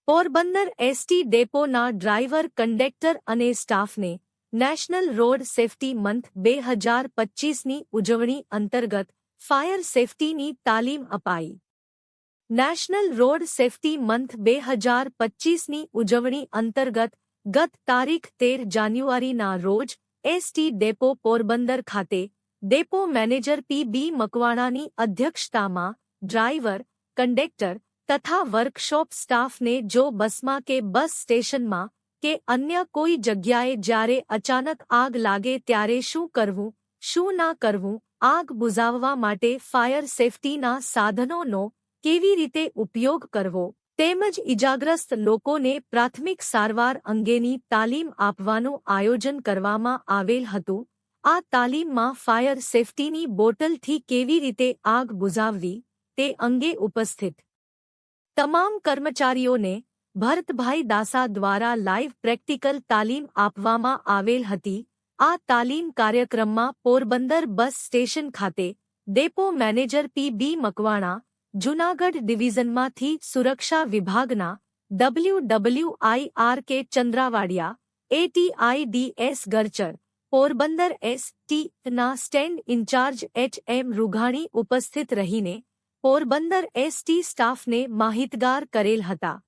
Porbandar ST ડેપોના driver conductor અને સ્ટાફને national road safety month 2025ની ઉજવણી અંતર્ગત ફાયર સેફટીની તાલીમ અપાઈ. નેશનલ રોડ સેફટી મંથ 2025ની ઉજવણી અંતર્ગત ગત તારીખ 13 જાન્યુઆરીના રોજ એસટી ડેપો પોરબંદર ખાતે ડેપો મેનેજર પી.બી. મકવાણાની અધ્યક્ષતામાં ડ્રાઈવર, કંડક્ટર તથા વર્કશોપ સ્ટાફને જો બસમાં કે બસ સ્ટેશનમાં કે અન્ય કોઈ જગ્યાએ જ્યારે અચાનક આગ લાગે ત્યારે શું કરવું, શું ના કરવું, આગ બુઝાવવા માટે ફાયર સેફટીના સાધનોનો કેવી રીતે ઉપયોગ કરવો, તેમજ ઇજાગ્રસ્ત લોકોને પ્રાથમિક સારવાર અંગેની તાલીમ આપવાનું આયોજન કરવામાં આવેલ હતું. આ તાલીમમાં ફાયર સેફટીની બોટલથી કેવી રીતે આગ બુઝાવવી તે અંગે ઉપસ્થિત તમામ કર્મચારીઓને ભરતભાઈ દાસા દ્વારા લાઇવ પ્રેક્ટિકલ તાલીમ આપવામાં આવેલ હતી. આ તાલીમ કાર્યક્રમમાં પોરબંદર બસ સ્ટેશન ખાતે depot manager PB. Makwana, Junagadh ડિવિઝનમાંથી સુરક્ષા વિભાગના WWIR.K. ચંદ્રાવાડિયા, ATIDS ગરચર, પોરબંદર એસ.ટી.ના સ્ટેન્ડ ઇન્ચાર્જ H.M. રૂઘાણી ઉપસ્થિત રહીને પોરબંદર એસ.ટી સ્ટાફને માહિતગાર કરેલ હતા.